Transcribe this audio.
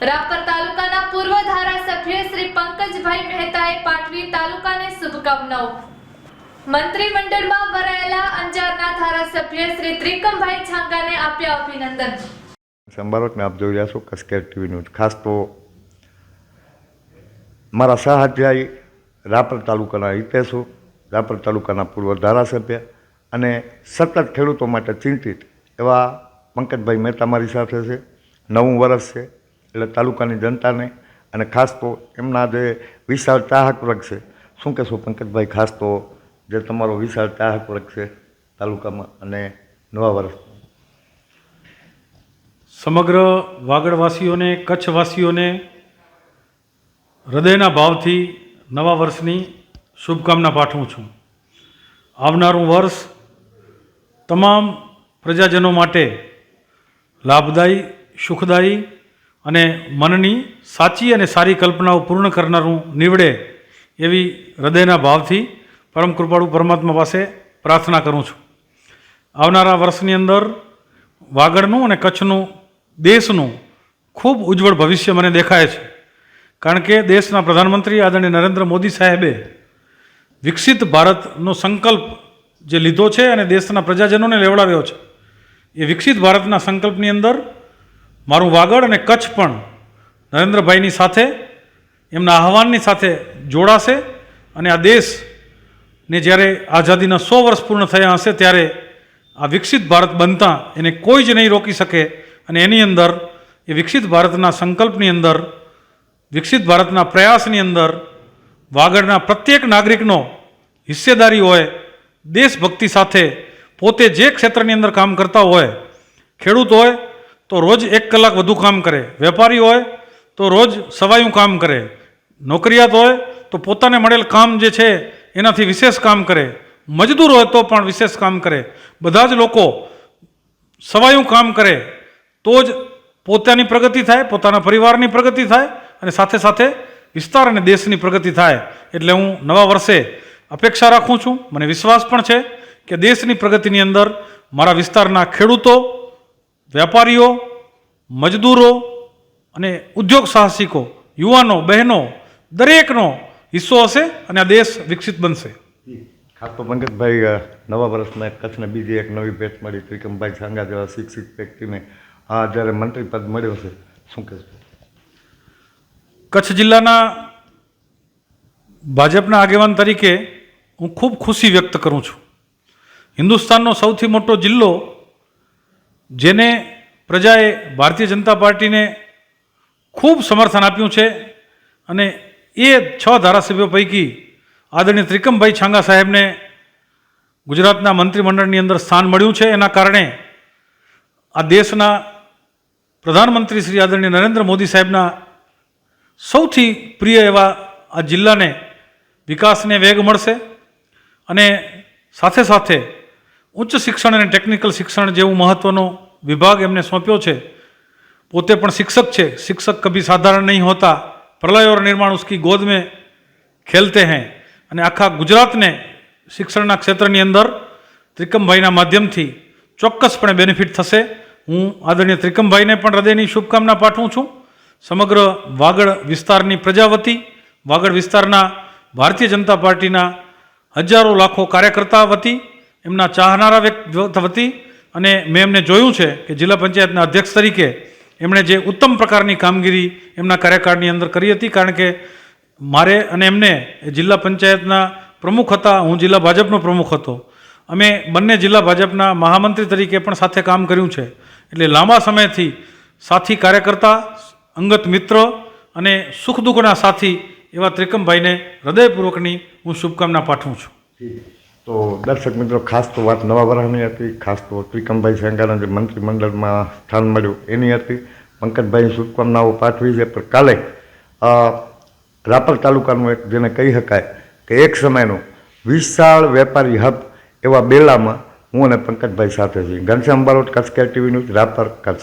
રાપર તાલુકાના પૂર્વ ધારાસભ્ય શ્રી પંકજભાઈ મહેતાએ પાટવી તાલુકાને શુભકામનાઓ. મંત્રીમંડળમાં ભરાયેલા અંજારના ધારાસભ્ય શ્રી ત્રિકમભાઈ છાંગાને આપ્યા અભિનંદન. સંભાળોને આપ જોઈ રહ્યા છો કસકેર ટીવી ન્યૂઝ. ખાસ તો મારા સહાધ્યાયી રાપર તાલુકાના હિતેશો, રાપર તાલુકાના પૂર્વ ધારાસભ્ય અને સતત ખેડૂતો માટે ચિંતિત એવા પંકજભાઈ મહેતા મારી સાથે છે. નવું વર્ષ છે એટલે તાલુકાની જનતાને અને ખાસ તો એમના જે વિશાળ ચાહક વર્ગ છે, શું કહેશો પંકજભાઈ, ખાસ તો જે તમારો વિશાળ ચાહક વર્ગ છે તાલુકામાં અને નવા વર્ષ? સમગ્ર વાગડવાસીઓને, કચ્છવાસીઓને હૃદયના ભાવથી નવા વર્ષની શુભકામના પાઠવું છું. આવનારું વર્ષ તમામ પ્રજાજનો માટે લાભદાયી, સુખદાયી અને મનની સાચી અને સારી કલ્પનાઓ પૂર્ણ કરનારું નીવડે એવી હૃદયના ભાવથી પરમ કૃપાળુ પરમાત્મા પાસે પ્રાર્થના કરું છું. આવનારા વર્ષની અંદર વાગડનું અને કચ્છનું, દેશનું ખૂબ ઉજ્જવળ ભવિષ્ય મને દેખાય છે. કારણ કે દેશના પ્રધાનમંત્રી આદરણીય નરેન્દ્ર મોદી સાહેબે વિકસિત ભારતનો સંકલ્પ જે લીધો છે અને દેશના પ્રજાજનોને લેવડાવ્યો છે, એ વિકસિત ભારતના સંકલ્પની અંદર મારું વાગડ અને કચ્છ પણ નરેન્દ્રભાઈની સાથે, એમના આહવાનની સાથે જોડાશે અને આ દેશને જ્યારે આઝાદીના 100 વર્ષ પૂર્ણ થયા હશે ત્યારે આ વિકસિત ભારત બનતા એને કોઈ જ નહીં રોકી શકે. અને એની અંદર એ વિકસિત ભારતના સંકલ્પની અંદર, વિકસિત ભારતના પ્રયાસની અંદર વાગડના પ્રત્યેક નાગરિકનો હિસ્સેદારી હોય. દેશભક્તિ સાથે પોતે જે ક્ષેત્રની અંદર કામ કરતા હોય, ખેડૂત હોય તો રોજ 1 કલાક વધુ કામ કરે, વેપારી હોય તો રોજ સવાયું કામ કરે, નોકરિયાત હોય તો પોતાને મળેલ કામ જે છે એનાથી વિશેષ કામ કરે, મજદૂર હોય તો પણ વિશેષ કામ કરે. બધા જ લોકો સવાયું કામ કરે તો જ પોતાની પ્રગતિ થાય, પોતાના પરિવારની પ્રગતિ થાય અને સાથે સાથે વિસ્તાર અને દેશની પ્રગતિ થાય. એટલે હું નવા વર્ષે અપેક્ષા રાખું છું, મને વિશ્વાસ પણ છે કે દેશની પ્રગતિની અંદર મારા વિસ્તારના ખેડૂતો, વેપારીઓ, મજદૂરો અને ઉદ્યોગ સાહસિકો, યુવાનો, બહેનો દરેકનો હિસ્સો હશે અને આ દેશ વિકસિત બનશે. ખાસ તો પંકજભાઈ, નવા વર્ષમાં કચ્છને બીજી એક નવી ભેટ મળી. ત્રિકમભાઈ છાંગા જેવા શિક્ષિત વ્યક્તિને આ જ્યારે મંત્રી પદ મળ્યો છે, શું કહેશો? કચ્છ જિલ્લાના ભાજપના આગેવાન તરીકે હું ખૂબ ખુશી વ્યક્ત કરું છું. હિન્દુસ્તાનનો સૌથી મોટો જિલ્લો, જેને પ્રજાએ ભારતીય જનતા પાર્ટીને ખૂબ સમર્થન આપ્યું છે અને એ 6 ધારાસભ્યો પૈકી આદરણીય ત્રિકમભાઈ છાંગા સાહેબને ગુજરાતના મંત્રીમંડળની અંદર સ્થાન મળ્યું છે. એના કારણે આ દેશના પ્રધાનમંત્રી શ્રી આદરણીય નરેન્દ્ર મોદી સાહેબના સૌથી પ્રિય એવા આ જિલ્લાને વિકાસને વેગ મળશે અને સાથે સાથે ઉચ્ચ શિક્ષણ અને ટેકનિકલ શિક્ષણ જેવું મહત્ત્વનો વિભાગ એમને સોંપ્યો છે. પોતે પણ શિક્ષક છે. શિક્ષક કભી સાધારણ નહીં હોતા, પ્રલય और निर्माण उसकी गोद में खेलते हैं. અને આખા ગુજરાતને શિક્ષણના ક્ષેત્રની અંદર ત્રિકમભાઈના માધ્યમથી ચોક્કસપણે બેનિફિટ થશે. હું આદરણીય ત્રિકમભાઈને પણ હૃદયની શુભકામના પાઠવું છું. સમગ્ર વાગડ વિસ્તારની પ્રજા વતી, વાગડ વિસ્તારના ભારતીય જનતા પાર્ટીના હજારો લાખો કાર્યકર્તા વતી, એમના ચાહનારા વતી, અને મેં એમને જોયું છે કે જિલ્લા પંચાયતના અધ્યક્ષ તરીકે એમણે જે ઉત્તમ પ્રકારની કામગીરી એમના કાર્યકાળની અંદર કરી હતી. કારણ કે મારે અને એમને જિલ્લા પંચાયતના પ્રમુખ હતા, હું જિલ્લા ભાજપનો પ્રમુખ હતો. અમે બંને જિલ્લા ભાજપના મહામંત્રી તરીકે પણ સાથે કામ કર્યું છે. એટલે લાંબા સમયથી સાથી કાર્યકર્તા, અંગત મિત્ર અને સુખ દુઃખના સાથી એવા ત્રિકમભાઈને હૃદયપૂર્વકની હું શુભકામના પાઠવું છું. તો દર્શક મિત્રો, ખાસ તો વાત નવા વર્ષની હતી. ખાસ તો ત્રિકમભાઈ છાંગાના જે મંત્રીમંડળમાં સ્થાન મળ્યું એની હતી. પંકજભાઈની શુભકામનાઓ પાઠવી છે. પણ કાલે રાપર તાલુકાનું એક, જેને કહી શકાય કે એક સમયનો વિશાળ વેપારી હબ એવા બેલામાં હું અને પંકજભાઈ સાથે છીએ. Ghanshyam Barot, Kutch care TV news, Rapar, Kutch.